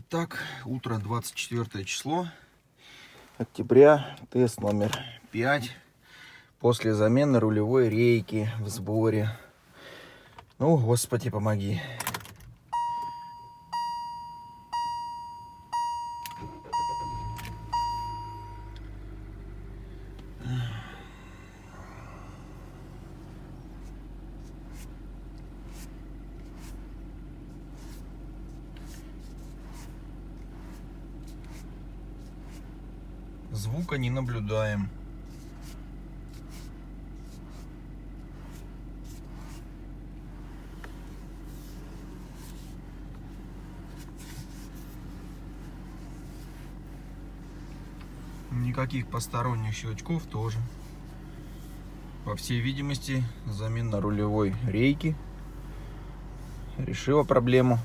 Итак, утро 24 число октября, тест номер 5. После замены рулевой рейки в сборе. Ну, Господи, помоги. Звука не наблюдаем. Никаких посторонних щелчков тоже. По всей видимости, замена рулевой рейки решила проблему.